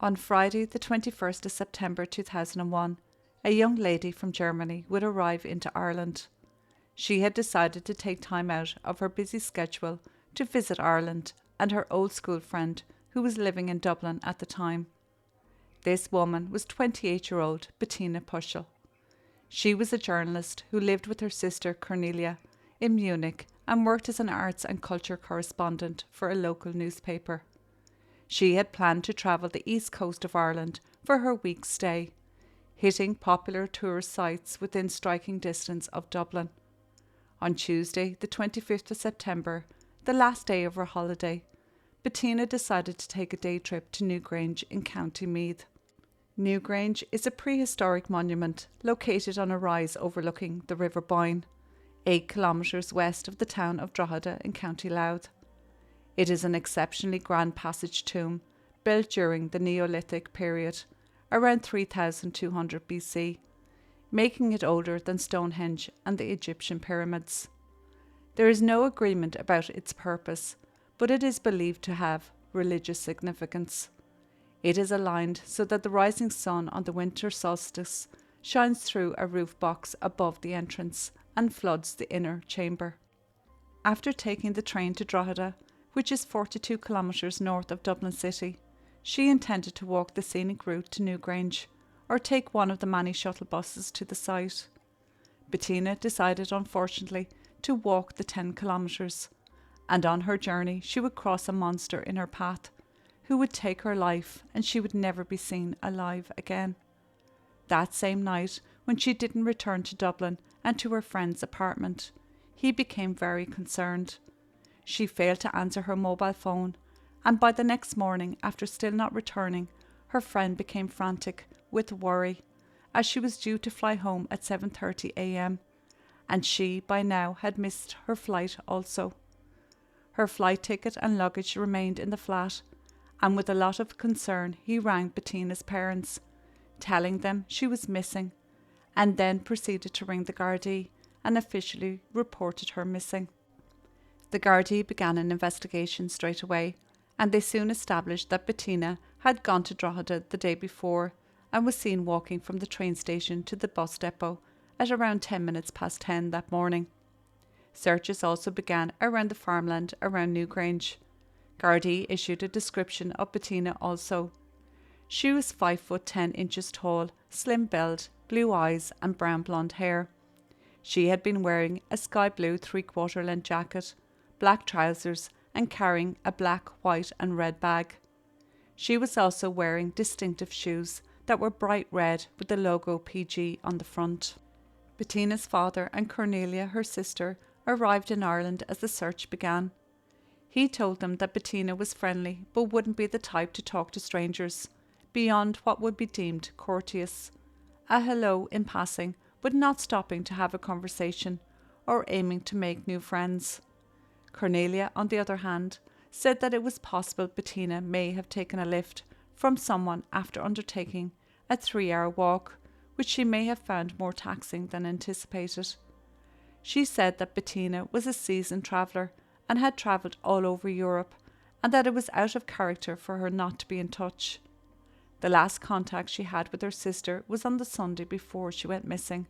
On Friday, the 21st of September 2001, a young lady from Germany would arrive into Ireland. She had decided to take time out of her busy schedule to visit Ireland and her old school friend who was living in Dublin at the time. This woman was 28-year-old Bettina. She was a journalist who lived with her sister Cornelia in Munich and worked as an arts and culture correspondent for a local newspaper. She had planned to travel the east coast of Ireland for her week's stay, hitting popular tourist sites within striking distance of Dublin. On Tuesday, the 25th of September, the last day of her holiday, Bettina decided to take a day trip to Newgrange in County Meath. Newgrange is a prehistoric monument located on a rise overlooking the River Boyne, 8 kilometres west of the town of Drogheda in County Louth. It is an exceptionally grand passage tomb built during the Neolithic period, around 3200 BC, making it older than Stonehenge and the Egyptian pyramids. There is no agreement about its purpose, but it is believed to have religious significance. It is aligned so that the rising sun on the winter solstice shines through a roof box above the entrance and floods the inner chamber. After taking the train to Drogheda, which is 42 kilometres north of Dublin City, she intended to walk the scenic route to Newgrange or take one of the many shuttle buses to the site. Bettina decided, unfortunately, to walk the 10 kilometres, and on her journey she would cross a monster in her path who would take her life and she would never be seen alive again. That same night, when she didn't return to Dublin and to her friend's apartment, he became very concerned. She failed to answer her mobile phone, and by the next morning, after still not returning, her friend became frantic with worry, as she was due to fly home at 7:30 a.m, and she by now had missed her flight also. Her flight ticket and luggage remained in the flat, and with a lot of concern he rang Bettina's parents, telling them she was missing, and then proceeded to ring the Gardaí and officially reported her missing. The Gardaí began an investigation straight away, and they soon established that Bettina had gone to Drogheda the day before and was seen walking from the train station to the bus depot at around 10 minutes past 10 that morning. Searches also began around the farmland around Newgrange. Gardaí issued a description of Bettina also. She was 5'10" tall, slim-built, blue eyes and brown blonde hair. She had been wearing a sky blue 3/4 length jacket, black trousers and carrying a black, white and red bag. She was also wearing distinctive shoes that were bright red with the logo PG on the front. Bettina's father and Cornelia, her sister, arrived in Ireland as the search began. He told them that Bettina was friendly but wouldn't be the type to talk to strangers, beyond what would be deemed courteous. A hello in passing, but not stopping to have a conversation or aiming to make new friends. Cornelia, on the other hand, said that it was possible Bettina may have taken a lift from someone after undertaking a 3-hour walk, which she may have found more taxing than anticipated. She said that Bettina was a seasoned traveller and had travelled all over Europe, and that it was out of character for her not to be in touch. The last contact she had with her sister was on the Sunday before she went missing.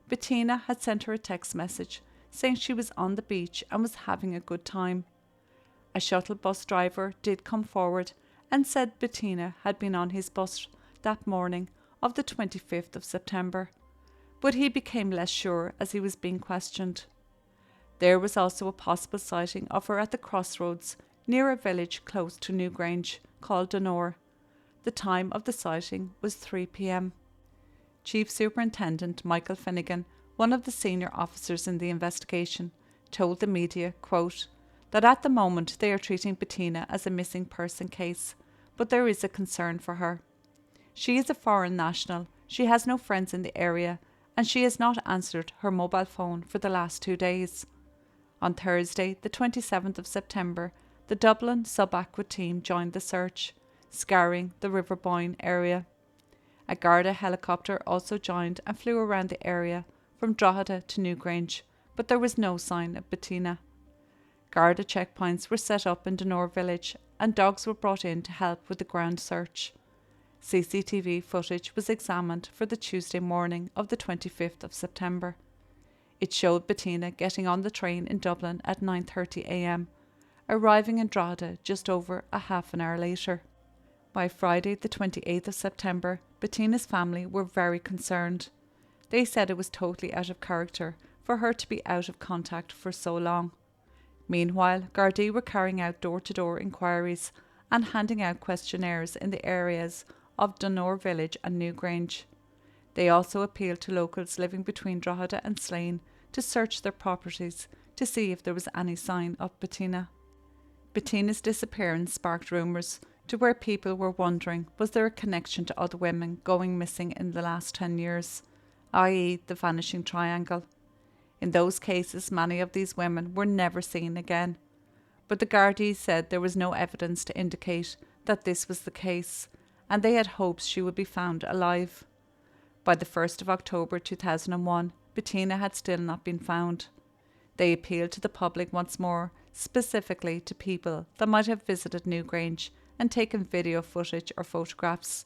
Bettina had sent her a text message saying she was on the beach and was having a good time. A shuttle bus driver did come forward and said Bettina had been on his bus that morning of the 25th of September, but he became less sure as he was being questioned. There was also a possible sighting of her at the crossroads near a village close to Newgrange called Donore. The time of the sighting was 3 p.m. Chief Superintendent Michael Finnegan, one of the senior officers in the investigation, told the media, quote, that at the moment they are treating Bettina as a missing person case, but there is a concern for her. She is a foreign national, she has no friends in the area, and she has not answered her mobile phone for the last 2 days. On Thursday, the 27th of September, the Dublin Sub-Aqua team joined the search, scouring the River Boyne area. A Garda helicopter also joined and flew around the area from Drogheda to Newgrange, but there was no sign of Bettina. Garda checkpoints were set up in Donore village and dogs were brought in to help with the ground search. CCTV footage was examined for the Tuesday morning of the 25th of September. It showed Bettina getting on the train in Dublin at 9:30 a.m, arriving in Drogheda just over a half an hour later. By Friday the 28th of September, Bettina's family were very concerned. They said it was totally out of character for her to be out of contact for so long. Meanwhile, Gardaí were carrying out door-to-door inquiries and handing out questionnaires in the areas of Donore Village and Newgrange. They also appealed to locals living between Drogheda and Slane to search their properties to see if there was any sign of Bettina. Bettina's disappearance sparked rumours to where people were wondering, was there a connection to other women going missing in the last 10 years, i.e. the vanishing triangle. In those cases, many of these women were never seen again, but the Gardaí said there was no evidence to indicate that this was the case, and they had hopes she would be found alive. By the 1st of October 2001, Bettina had still not been found. They appealed to the public once more, specifically to people that might have visited Newgrange and taken video footage or photographs.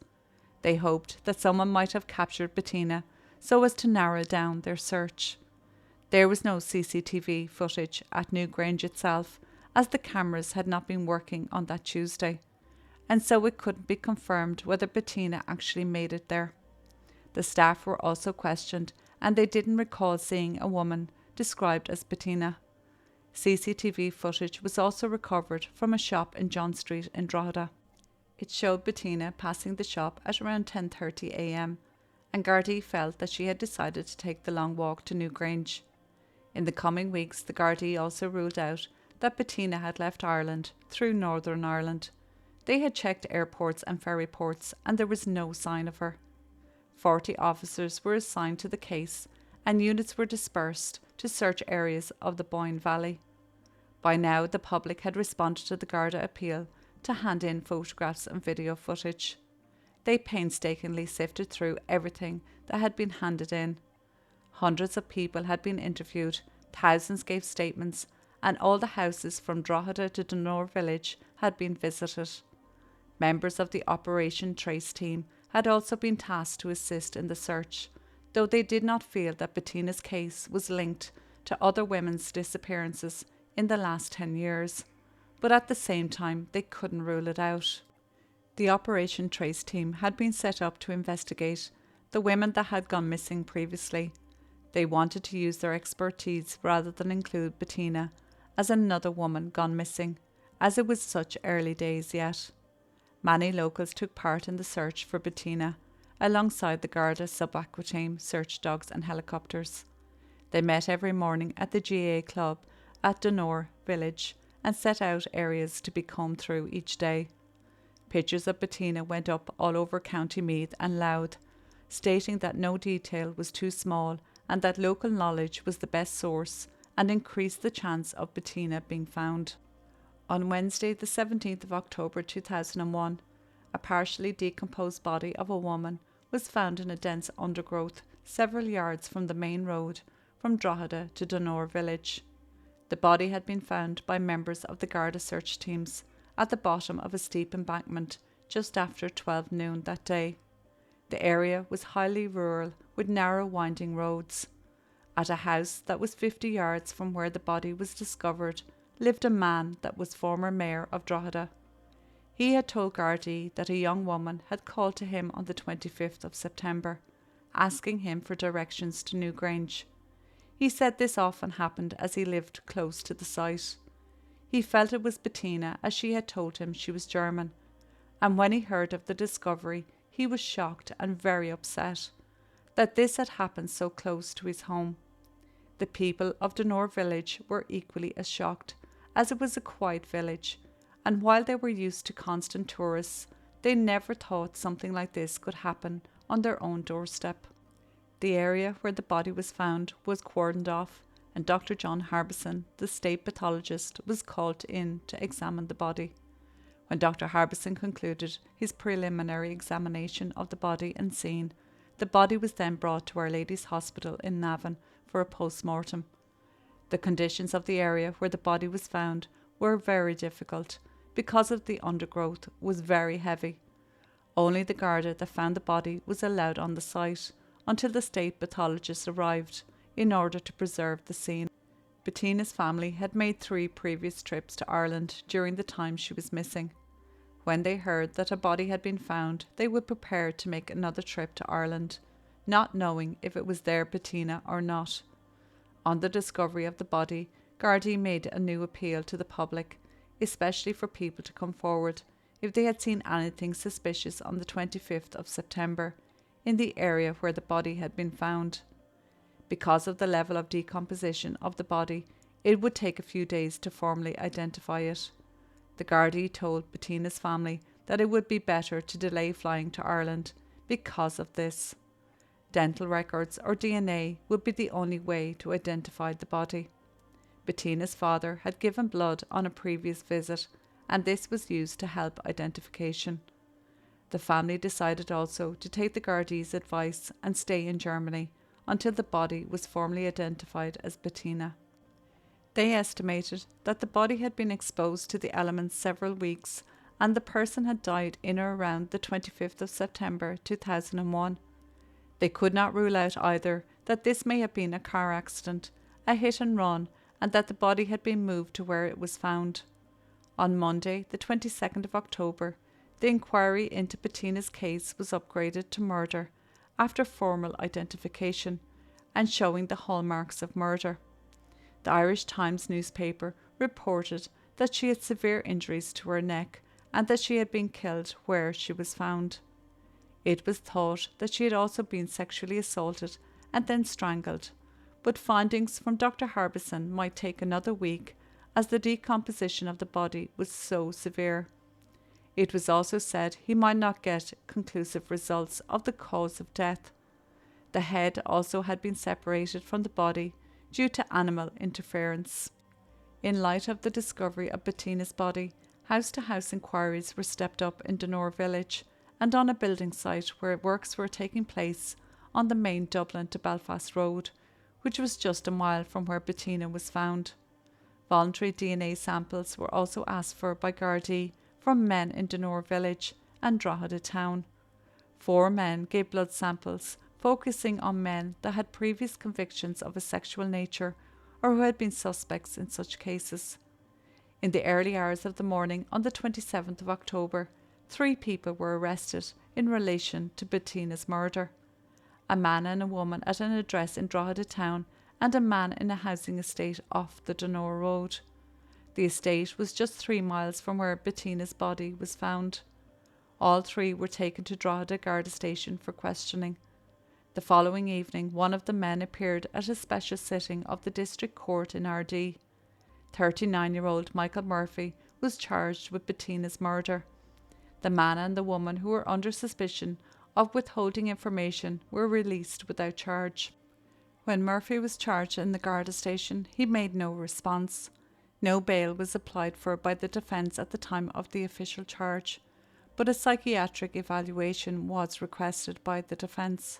They hoped that someone might have captured Bettina so as to narrow down their search. There was no CCTV footage at Newgrange itself, as the cameras had not been working on that Tuesday, and so it couldn't be confirmed whether Bettina actually made it there. The staff were also questioned, and they didn't recall seeing a woman described as Bettina. CCTV footage was also recovered from a shop in John Street in Drogheda. It showed Bettina passing the shop at around 10:30 a.m, and Gardaí felt that she had decided to take the long walk to Newgrange. In the coming weeks, the Gardaí also ruled out that Bettina had left Ireland through Northern Ireland. They had checked airports and ferry ports, and there was no sign of her. 40 officers were assigned to the case, and units were dispersed to search areas of the Boyne Valley. By now, the public had responded to the Garda appeal to hand in photographs and video footage. They painstakingly sifted through everything that had been handed in. Hundreds of people had been interviewed, thousands gave statements, and all the houses from Drogheda to Donore Village had been visited. Members of the Operation Trace team had also been tasked to assist in the search, though they did not feel that Bettina's case was linked to other women's disappearances in the last 10 years, but at the same time they couldn't rule it out. The Operation Trace team had been set up to investigate the women that had gone missing previously. They wanted to use their expertise rather than include Bettina as another woman gone missing, as it was such early days yet. Many locals took part in the search for Bettina, alongside the Garda sub-aqua team, search dogs and helicopters. They met every morning at the GAA club at Donore Village and set out areas to be combed through each day. Pictures of Bettina went up all over County Meath and Louth, stating that no detail was too small and that local knowledge was the best source and increased the chance of Bettina being found. On Wednesday, the 17th of October 2001, a partially decomposed body of a woman was found in a dense undergrowth several yards from the main road from Drogheda to Donore Village. The body had been found by members of the Garda search teams at the bottom of a steep embankment just after 12 noon that day. The area was highly rural with narrow winding roads. At a house that was 50 yards from where the body was discovered lived a man that was former mayor of Drogheda. He had told Gardaí that a young woman had called to him on the 25th of September, asking him for directions to Newgrange. He said this often happened as he lived close to the site. He felt it was Bettina, as she had told him she was German, and when he heard of the discovery, he was shocked and very upset that this had happened so close to his home. The people of Donore Village were equally as shocked, as it was a quiet village, and while they were used to constant tourists, they never thought something like this could happen on their own doorstep. The area where the body was found was cordoned off, and Dr. John Harbison, the state pathologist, was called in to examine the body. When Dr. Harbison concluded his preliminary examination of the body and scene, the body was then brought to Our Lady's Hospital in Navan for a post-mortem. The conditions of the area where the body was found were very difficult because of the undergrowth was very heavy. Only the Garda that found the body was allowed on the site until the state pathologist arrived in order to preserve the scene. Bettina's family had made 3 previous trips to Ireland during the time she was missing. When they heard that a body had been found, they were prepared to make another trip to Ireland, not knowing if it was their Bettina or not. On the discovery of the body, Gardaí made a new appeal to the public, especially for people to come forward if they had seen anything suspicious on the 25th of September in the area where the body had been found. Because of the level of decomposition of the body, it would take a few days to formally identify it. The Gardaí told Bettina's family that it would be better to delay flying to Ireland because of this. Dental records or DNA would be the only way to identify the body. Bettina's father had given blood on a previous visit, and this was used to help identification. The family decided also to take the Gardaí's advice and stay in Germany until the body was formally identified as Bettina. They estimated that the body had been exposed to the elements several weeks and the person had died in or around the 25th of September 2001. They could not rule out either that this may have been a car accident, a hit and run, and that the body had been moved to where it was found. On Monday, the 22nd of October, the inquiry into Bettina's case was upgraded to murder after formal identification and showing the hallmarks of murder. The Irish Times newspaper reported that she had severe injuries to her neck and that she had been killed where she was found. It was thought that she had also been sexually assaulted and then strangled, but findings from Dr. Harbison might take another week as the decomposition of the body was so severe. It was also said he might not get conclusive results of the cause of death. The head also had been separated from the body due to animal interference. In light of the discovery of Bettina's body, house-to-house inquiries were stepped up in Dunor village and on a building site where works were taking place on the main Dublin to Belfast road, which was just a mile from where Bettina was found. Voluntary DNA samples were also asked for by Gardaí from men in Dunor village and Drogheda town. 4 men gave blood samples, focusing on men that had previous convictions of a sexual nature or who had been suspects in such cases. In the early hours of the morning on the 27th of October, 3 people were arrested in relation to Bettina's murder. A man and a woman at an address in Drogheda town and a man in a housing estate off the Dunor road. The estate was just 3 miles from where Bettina's body was found. All 3 were taken to Drogheda Garda station for questioning. The following evening, one of the men appeared at a special sitting of the district court in Ardee. 39-year-old Michael Murphy was charged with Bettina's murder. The man and the woman who were under suspicion of withholding information were released without charge. When Murphy was charged in the Garda station, he made no response. No bail was applied for by the defence at the time of the official charge, but a psychiatric evaluation was requested by the defence.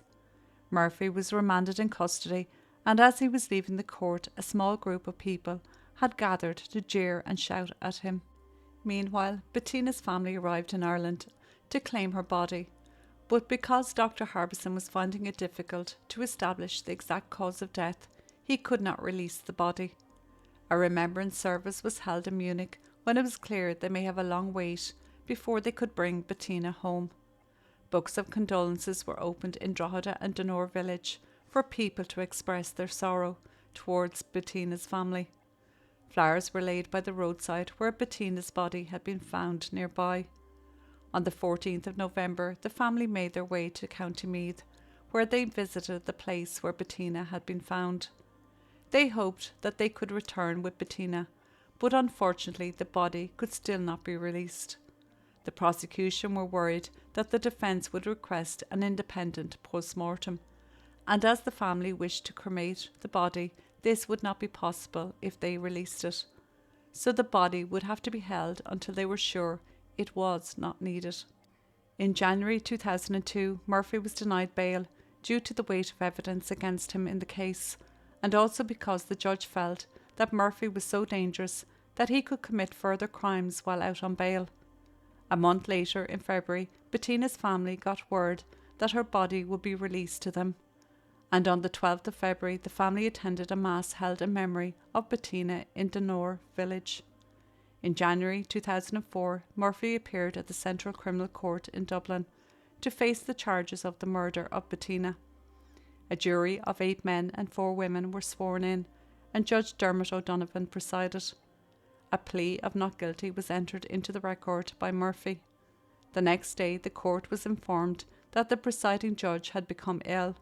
Murphy was remanded in custody, and as he was leaving the court, a small group of people had gathered to jeer and shout at him. Meanwhile, Bettina's family arrived in Ireland to claim her body, but because Dr. Harbison was finding it difficult to establish the exact cause of death, he could not release the body. A remembrance service was held in Munich when it was clear they may have a long wait before they could bring Bettina home. Books of condolences were opened in Drogheda and Dunor village for people to express their sorrow towards Bettina's family. Flowers were laid by the roadside where Bettina's body had been found nearby. On the 14th of November, the family made their way to County Meath, where they visited the place where Bettina had been found. They hoped that they could return with Bettina, but unfortunately the body could still not be released. The prosecution were worried that the defence would request an independent post-mortem, and as the family wished to cremate the body, this would not be possible if they released it. So the body would have to be held until they were sure it was not needed. In January 2002, Murphy was denied bail due to the weight of evidence against him in the case, and also because the judge felt that Murphy was so dangerous that he could commit further crimes while out on bail. A month later, in February, Bettina's family got word that her body would be released to them, and on the 12th of February the family attended a mass held in memory of Betina in Dunor village. In January 2004, Murphy appeared at the Central Criminal Court in Dublin to face the charges of the murder of Betina. A jury of 8 men and 4 women were sworn in, and Judge Dermot O'Donovan presided. A plea of not guilty was entered into the record by Murphy. The next day the court was informed that the presiding judge had become ill,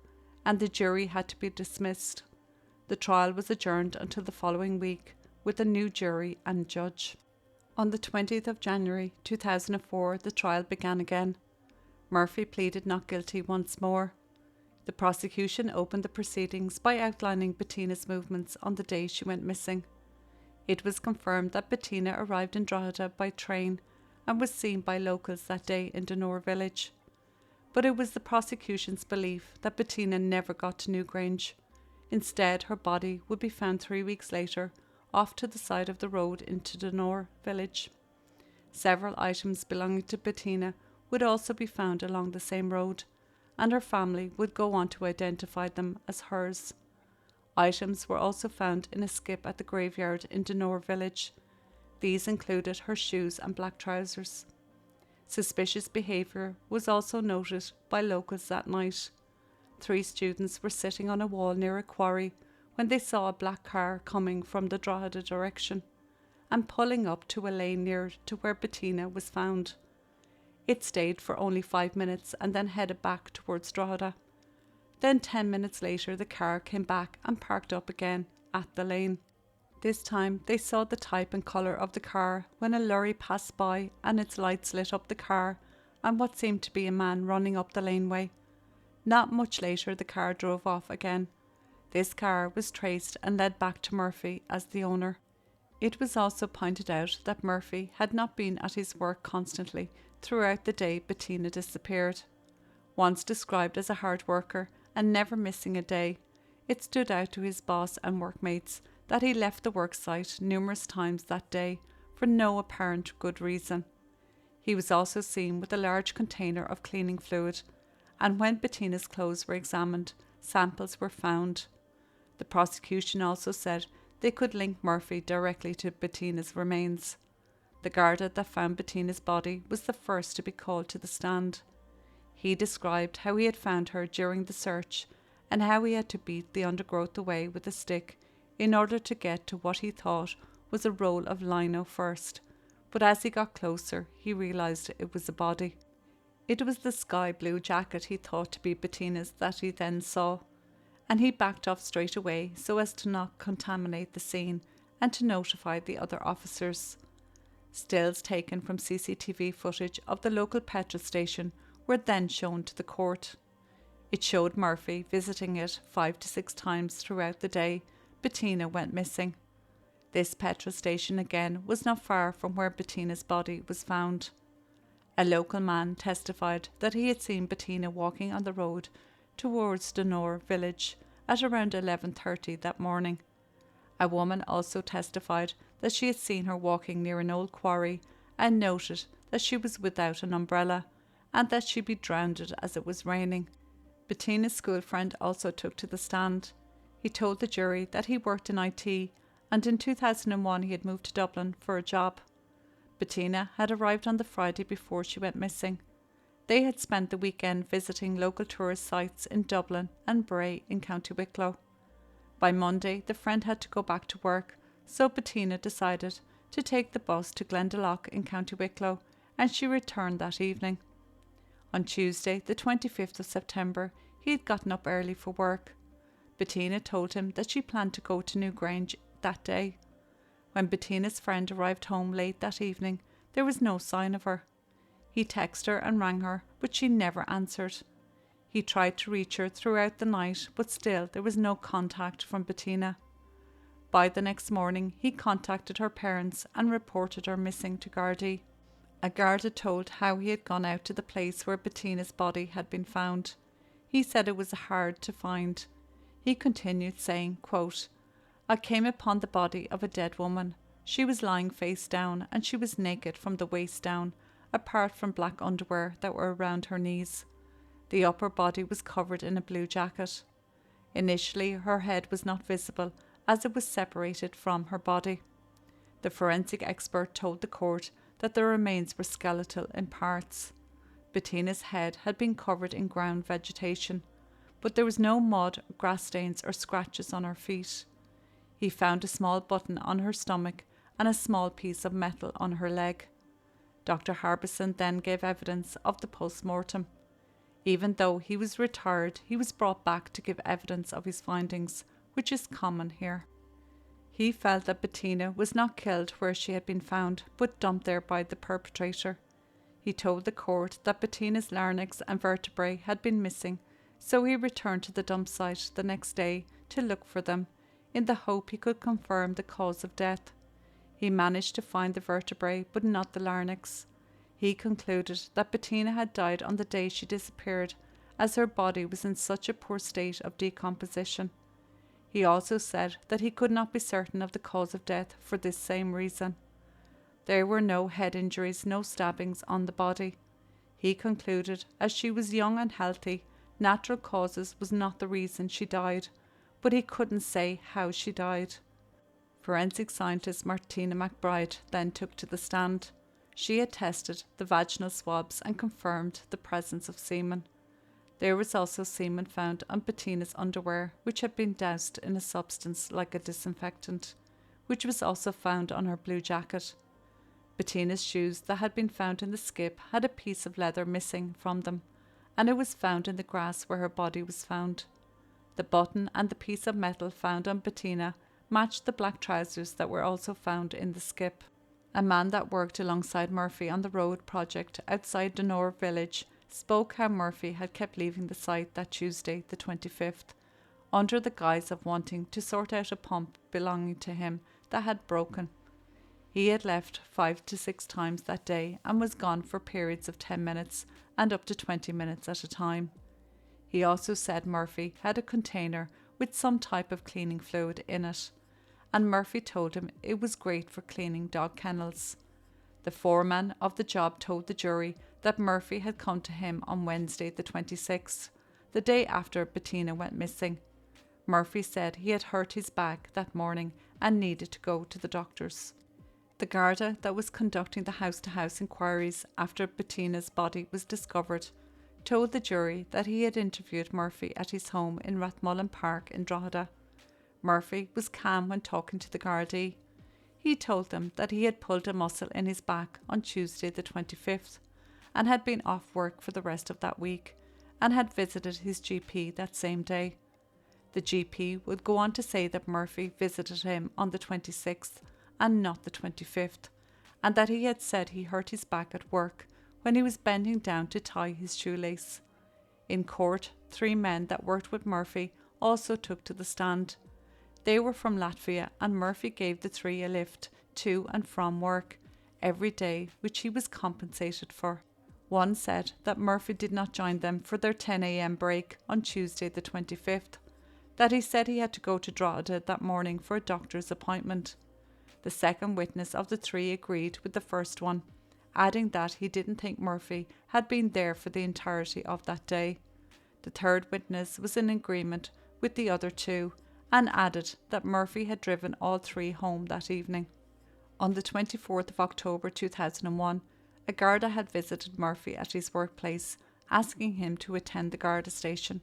and the jury had to be dismissed. The trial was adjourned until the following week, with a new jury and judge. On the 20th of January 2004, the trial began again. Murphy pleaded not guilty once more. The prosecution opened the proceedings by outlining Bettina's movements on the day she went missing. It was confirmed that Bettina arrived in Drogheda by train and was seen by locals that day in Dunor village. But it was the prosecution's belief that Bettina never got to Newgrange. Instead, her body would be found 3 weeks later, off to the side of the road into Dunor village. Several items belonging to Bettina would also be found along the same road, and her family would go on to identify them as hers. Items were also found in a skip at the graveyard in Dunor village. These included her shoes and black trousers. Suspicious behaviour was also noted by locals that night. 3 students were sitting on a wall near a quarry when they saw a black car coming from the Drogheda direction and pulling up to a lane near to where Bettina was found. It stayed for only 5 minutes and then headed back towards Drogheda. Then 10 minutes later the car came back and parked up again at the lane. This time they saw the type and colour of the car when a lorry passed by and its lights lit up the car and what seemed to be a man running up the laneway. Not much later the car drove off again. This car was traced and led back to Murphy as the owner. It was also pointed out that Murphy had not been at his work constantly throughout the day Bettina disappeared. Once described as a hard worker and never missing a day, it stood out to his boss and workmates that he left the work site numerous times that day for no apparent good reason. He was also seen with a large container of cleaning fluid, and when Bettina's clothes were examined, samples were found. The prosecution also said they could link Murphy directly to Bettina's remains. The Garda that found Bettina's body was the first to be called to the stand. He described how he had found her during the search and how he had to beat the undergrowth away with a stick in order to get to what he thought was a roll of lino first, but as he got closer he realised it was a body. It was the sky blue jacket he thought to be Bettina's that he then saw, and he backed off straight away so as to not contaminate the scene and to notify the other officers. Stills taken from CCTV footage of the local petrol station were then shown to the court. It showed Murphy visiting it 5 to 6 times throughout the day Bettina went missing. This petrol station again was not far from where Bettina's body was found. A local man testified that he had seen Bettina walking on the road towards Dunor village at around 11:30 that morning. A woman also testified that she had seen her walking near an old quarry and noted that she was without an umbrella and that she'd be drowned as it was raining. Bettina's school friend also took to the stand. He told the jury that he worked in IT and in 2001 he had moved to Dublin for a job. Bettina had arrived on the Friday before she went missing. They had spent the weekend visiting local tourist sites in Dublin and Bray in County Wicklow. By Monday, the friend had to go back to work, so Bettina decided to take the bus to Glendalough in County Wicklow, and she returned that evening. On Tuesday, the 25th of September, he had gotten up early for work. Bettina told him that she planned to go to Newgrange that day. When Bettina's friend arrived home late that evening, there was no sign of her. He texted her and rang her, but she never answered. He tried to reach her throughout the night, but still there was no contact from Bettina. By the next morning, he contacted her parents and reported her missing to Gardaí. A Garda told how he had gone out to the place where Bettina's body had been found. He said it was hard to find. He continued saying, quote, "I came upon the body of a dead woman. She was lying face down and she was naked from the waist down. apart from black underwear that were around her knees. The upper body was covered in a blue jacket. Initially, her head was not visible as it was separated from her body. The forensic expert told the court that the remains were skeletal in parts. Bettina's head had been covered in ground vegetation, but there was no mud, grass stains or scratches on her feet. He found a small button on her stomach and a small piece of metal on her leg. Dr. Harbison then gave evidence of the post-mortem. Even though he was retired, he was brought back to give evidence of his findings, which is common here. He felt that Bettina was not killed where she had been found, but dumped there by the perpetrator. He told the court that Bettina's larynx and vertebrae had been missing, so he returned to the dump site the next day to look for them, in the hope he could confirm the cause of death. He managed to find the vertebrae, but not the larynx. He concluded that Bettina had died on the day she disappeared, as her body was in such a poor state of decomposition. He also said that he could not be certain of the cause of death for this same reason. There were no head injuries, no stabbings on the body. He concluded, as she was young and healthy, natural causes was not the reason she died, but he couldn't say how she died. Forensic scientist Bettina McBride then took to the stand. She had tested the vaginal swabs and confirmed the presence of semen. There was also semen found on Bettina's underwear, which had been doused in a substance like a disinfectant, which was also found on her blue jacket. Bettina's shoes that had been found in the skip had a piece of leather missing from them, and it was found in the grass where her body was found. The button and the piece of metal found on Bettina matched the black trousers that were also found in the skip. A man that worked alongside Murphy on the road project outside Donore village spoke how Murphy had kept leaving the site that Tuesday, the 25th, under the guise of wanting to sort out a pump belonging to him that had broken. He had left 5 to 6 times that day and was gone for periods of 10 minutes and up to 20 minutes at a time. He also said Murphy had a container with some type of cleaning fluid in it, and Murphy told him it was great for cleaning dog kennels. The foreman of the job told the jury that Murphy had come to him on Wednesday the 26th, the day after Bettina went missing. Murphy said he had hurt his back that morning and needed to go to the doctor's. The Garda that was conducting the house-to-house inquiries after Bettina's body was discovered told the jury that he had interviewed Murphy at his home in Rathmullen Park in Drogheda. Murphy was calm when talking to the Gardaí. He told them that he had pulled a muscle in his back on Tuesday the 25th and had been off work for the rest of that week and had visited his GP that same day. The GP would go on to say that Murphy visited him on the 26th and not the 25th, and that he had said he hurt his back at work when he was bending down to tie his shoelace. In court, 3 men that worked with Murphy also took to the stand. They were from Latvia, and Murphy gave the 3 a lift to and from work every day, which he was compensated for. One said that Murphy did not join them for their 10 a.m. break on Tuesday the 25th, that he said he had to go to Drogheda that morning for a doctor's appointment. The second witness of the 3 agreed with the first one, adding that he didn't think Murphy had been there for the entirety of that day. The third witness was in agreement with the other 2 and added that Murphy had driven all 3 home that evening. On the 24th of October 2001, a Garda had visited Murphy at his workplace, asking him to attend the Garda station.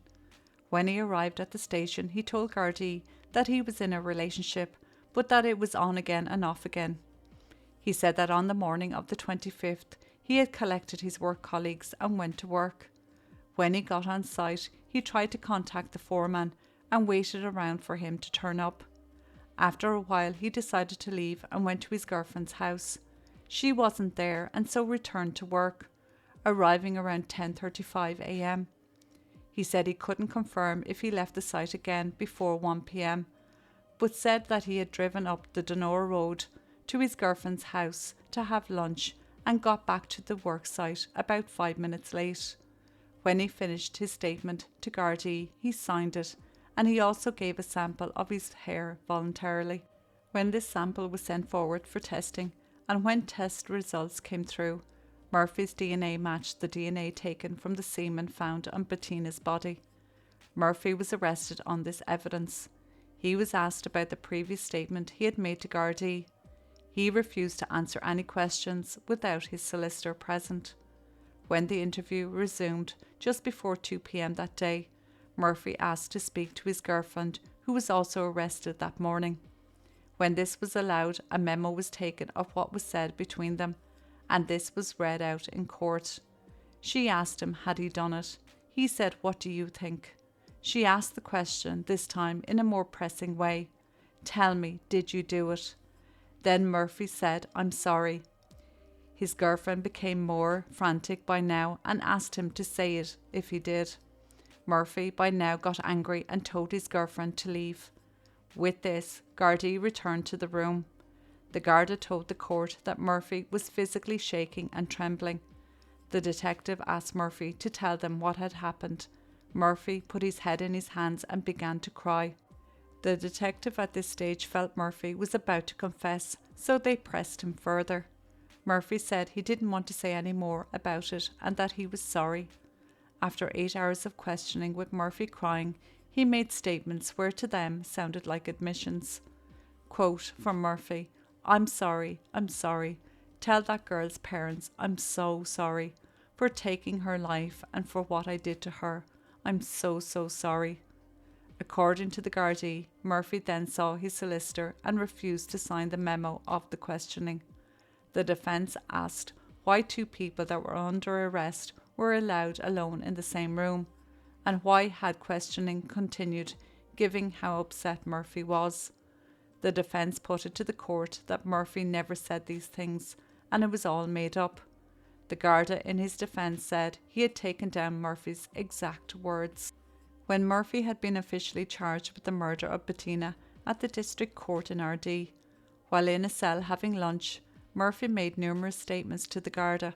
When he arrived at the station, he told Gardaí that he was in a relationship, but that it was on again and off again. He said that on the morning of the 25th, he had collected his work colleagues and went to work. When he got on site, he tried to contact the foreman and waited around for him to turn up. After a while, he decided to leave and went to his girlfriend's house. She wasn't there and so returned to work, arriving around 10:35 a.m. He said he couldn't confirm if he left the site again before 1 p.m, but said that he had driven up the Donore Road to his girlfriend's house to have lunch and got back to the work site about 5 minutes late. When he finished his statement to Gardaí, he signed it, and he also gave a sample of his hair voluntarily. When this sample was sent forward for testing, and when test results came through, Murphy's DNA matched the DNA taken from the semen found on Bettina's body. Murphy was arrested on this evidence. He was asked about the previous statement he had made to Gardaí. He refused to answer any questions without his solicitor present. When the interview resumed just before 2 p.m. that day, Murphy asked to speak to his girlfriend, who was also arrested that morning. When this was allowed, a memo was taken of what was said between them, and this was read out in court. She asked him had he done it. He said, "What do you think?" She asked the question, this time in a more pressing way. "Tell me, did you do it?" Then Murphy said, "I'm sorry." His girlfriend became more frantic by now and asked him to say it if he did. Murphy by now got angry and told his girlfriend to leave. With this, Gardaí returned to the room. The Garda told the court that Murphy was physically shaking and trembling. The detective asked Murphy to tell them what had happened. Murphy put his head in his hands and began to cry. The detective at this stage felt Murphy was about to confess, so they pressed him further. Murphy said he didn't want to say any more about it and that he was sorry. After 8 hours of questioning with Murphy crying, he made statements where to them sounded like admissions. Quote from Murphy, I'm sorry. Tell that girl's parents I'm so sorry for taking her life and for what I did to her. I'm so sorry." According to the Gardaí, Murphy then saw his solicitor and refused to sign the memo of the questioning. The defence asked why two people that were under arrest were allowed alone in the same room, and why had questioning continued, given how upset Murphy was. The defence put it to the court that Murphy never said these things, and it was all made up. The Garda in his defence said he had taken down Murphy's exact words. When Murphy had been officially charged with the murder of Bettina at the district court in Ardee, while in a cell having lunch, Murphy made numerous statements to the Garda.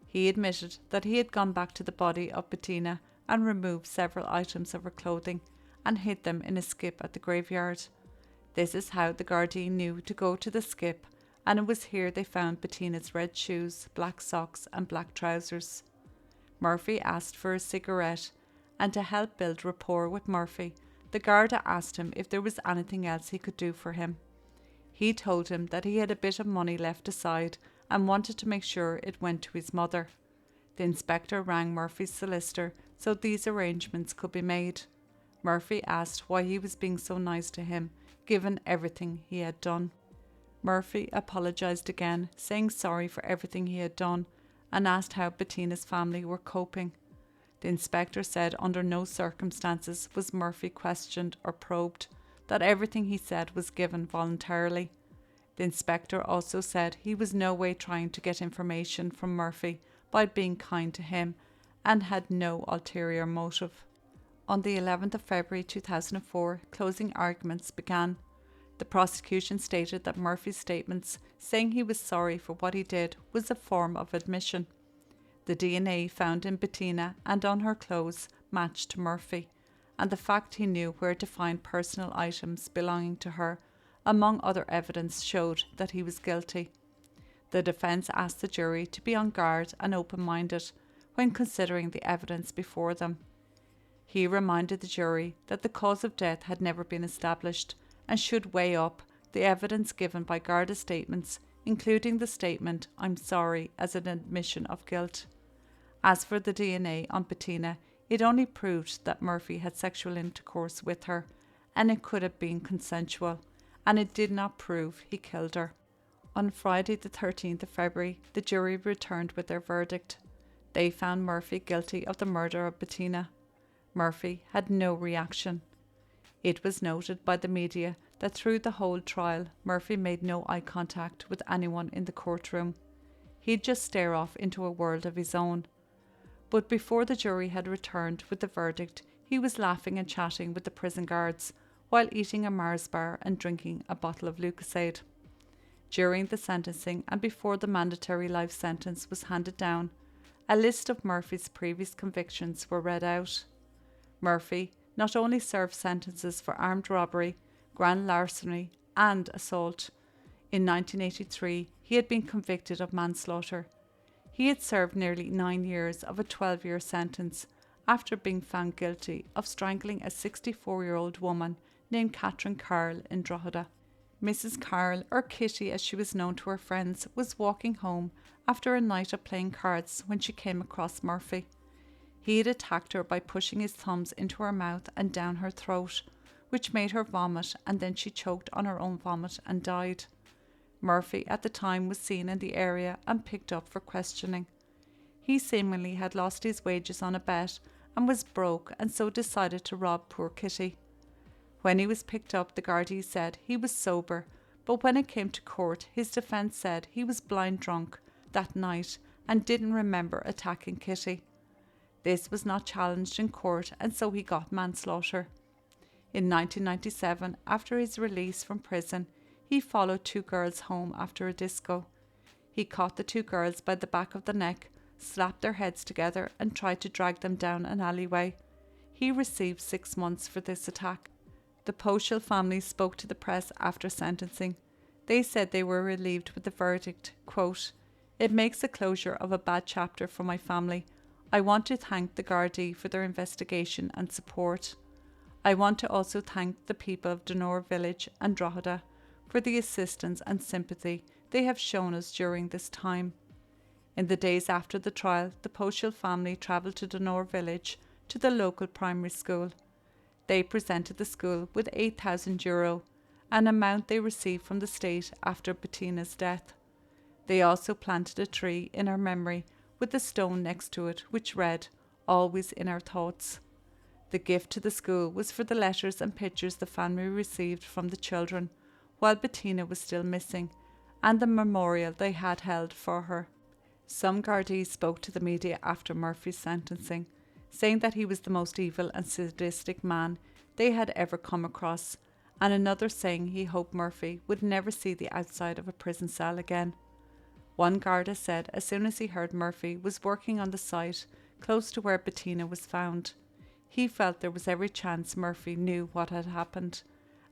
He admitted that he had gone back to the body of Bettina and removed several items of her clothing and hid them in a skip at the graveyard. This is how the Gardaí knew to go to the skip, and it was here they found Bettina's red shoes, black socks and black trousers. Murphy asked for a cigarette, and to help build rapport with Murphy, the Garda asked him if there was anything else he could do for him. He told him that he had a bit of money left aside and wanted to make sure it went to his mother. The inspector rang Murphy's solicitor so these arrangements could be made. Murphy asked why he was being so nice to him, given everything he had done. Murphy apologised again, saying sorry for everything he had done, and asked how Bettina's family were coping. The inspector said under no circumstances was Murphy questioned or probed, that everything he said was given voluntarily. The inspector also said he was no way trying to get information from Murphy by being kind to him and had no ulterior motive. On the 11th of February 2004, closing arguments began. The prosecution stated that Murphy's statements saying he was sorry for what he did was a form of admission. The DNA found in Bettina and on her clothes matched Murphy, and the fact he knew where to find personal items belonging to her, among other evidence, showed that he was guilty. The defence asked the jury to be on guard and open-minded when considering the evidence before them. He reminded the jury that the cause of death had never been established and should weigh up the evidence given by Garda statements, including the statement, I'm sorry, as an admission of guilt. As for the DNA on Bettina, it only proved that Murphy had sexual intercourse with her, and it could have been consensual, and it did not prove he killed her. On Friday the 13th of February, the jury returned with their verdict. They found Murphy guilty of the murder of Bettina. Murphy had no reaction. It was noted by the media that through the whole trial, Murphy made no eye contact with anyone in the courtroom. He'd just stare off into a world of his own. But before the jury had returned with the verdict, he was laughing and chatting with the prison guards while eating a Mars bar and drinking a bottle of Lucozade. During the sentencing and before the mandatory life sentence was handed down, a list of Murphy's previous convictions were read out. Murphy not only served sentences for armed robbery, grand larceny and assault. In 1983, he had been convicted of manslaughter. He had served nearly 9 years of a 12-year sentence after being found guilty of strangling a 64-year-old woman named Catherine Carl in Drogheda. Mrs. Carl, or Kitty as she was known to her friends, was walking home after a night of playing cards when she came across Murphy. He had attacked her by pushing his thumbs into her mouth and down her throat, which made her vomit, and then she choked on her own vomit and died. Murphy at the time was seen in the area and picked up for questioning. He seemingly had lost his wages on a bet and was broke, and so decided to rob poor Kitty. When he was picked up, the Gardaí said he was sober, but when it came to court, his defence said he was blind drunk that night and didn't remember attacking Kitty. This was not challenged in court, and so he got manslaughter. In 1997, after his release from prison, he followed 2 girls home after a disco. He caught the 2 girls by the back of the neck, slapped their heads together and tried to drag them down an alleyway. He received 6 months for this attack. The Poshel family spoke to the press after sentencing. They said they were relieved with the verdict. Quote, "It makes a closure of a bad chapter for my family. I want to thank the Gardaí for their investigation and support. I want to also thank the people of Donore Village and Drogheda for the assistance and sympathy they have shown us during this time." In the days after the trial, the Poshel family travelled to Donore Village to the local primary school. They presented the school with €8,000, an amount they received from the state after Bettina's death. They also planted a tree in her memory with a stone next to it which read, "Always in our thoughts." The gift to the school was for the letters and pictures the family received from the children while Bettina was still missing, and the memorial they had held for her. Some Gardaí spoke to the media after Murphy's sentencing, saying that he was the most evil and sadistic man they had ever come across, and another saying he hoped Murphy would never see the outside of a prison cell again. One Garda said as soon as he heard Murphy was working on the site close to where Bettina was found, he felt there was every chance Murphy knew what had happened,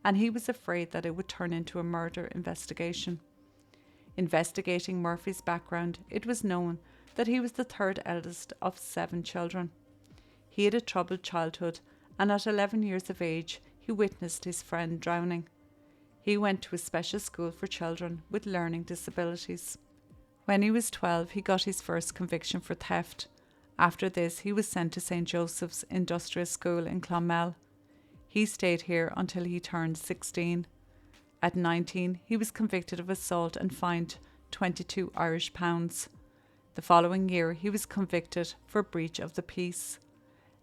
and he was afraid that it would turn into a murder investigation. Investigating Murphy's background, it was known that he was the 3rd eldest of 7 children. He had a troubled childhood, and at 11 years of age, he witnessed his friend drowning. He went to a special school for children with learning disabilities. When he was 12, he got his first conviction for theft. After this, he was sent to St. Joseph's Industrial School in Clonmel. He stayed here until he turned 16. At 19, he was convicted of assault and fined £22 Irish. The following year, he was convicted for breach of the peace.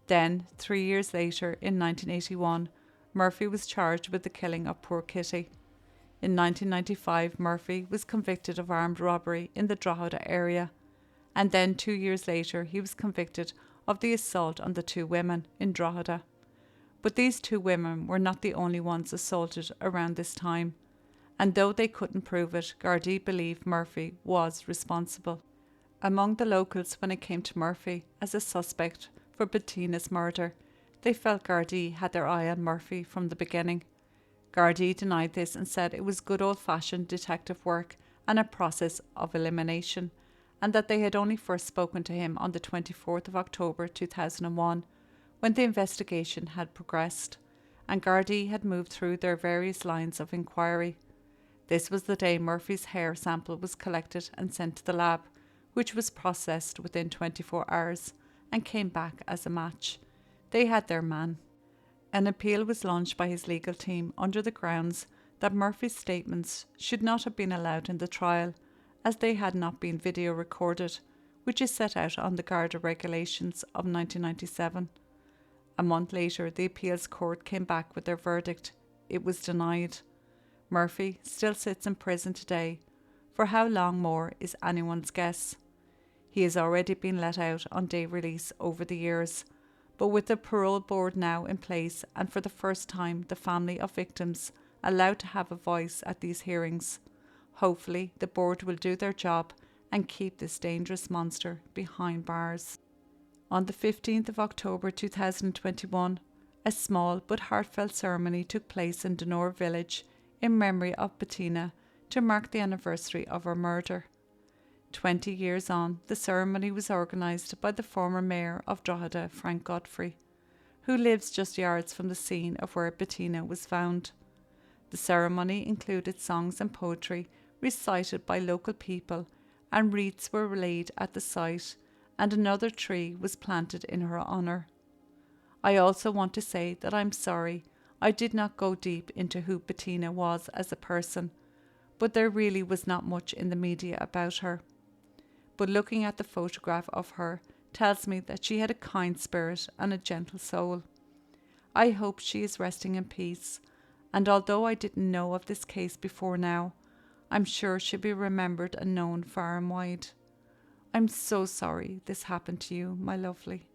Then, 3 years later, in 1981, Murphy was charged with the killing of poor Kitty. In 1995, Murphy was convicted of armed robbery in the Drogheda area, and then 2 years later, he was convicted of the assault on the 2 women in Drogheda. But these 2 women were not the only ones assaulted around this time, and though they couldn't prove it, Gardaí believed Murphy was responsible. Among the locals, when it came to Murphy as a suspect for Bettina's murder, they felt Gardaí had their eye on Murphy from the beginning. Gardaí denied this and said it was good old-fashioned detective work and a process of elimination, and that they had only first spoken to him on the 24th of October 2001, when the investigation had progressed, and Gardaí had moved through their various lines of inquiry. This was the day Murphy's hair sample was collected and sent to the lab, which was processed within 24 hours and came back as a match. They had their man. An appeal was launched by his legal team under the grounds that Murphy's statements should not have been allowed in the trial, as they had not been video recorded, which is set out on the Garda regulations of 1997. A month later, the appeals court came back with their verdict. It was denied. Murphy still sits in prison today. For how long more is anyone's guess. He has already been let out on day release over the years, but with the parole board now in place and for the first time the family of victims allowed to have a voice at these hearings, hopefully the board will do their job and keep this dangerous monster behind bars. On the 15th of October 2021, a small but heartfelt ceremony took place in Donore Village in memory of Betina to mark the anniversary of her murder. 20 years on, the ceremony was organised by the former mayor of Drogheda, Frank Godfrey, who lives just yards from the scene of where Bettina was found. The ceremony included songs and poetry recited by local people, and wreaths were laid at the site, and another tree was planted in her honour. I also want to say that I'm sorry I did not go deep into who Bettina was as a person, but there really was not much in the media about her. But looking at the photograph of her tells me that she had a kind spirit and a gentle soul. I hope she is resting in peace, and although I didn't know of this case before now, I'm sure she'll be remembered and known far and wide. I'm so sorry this happened to you, my lovely.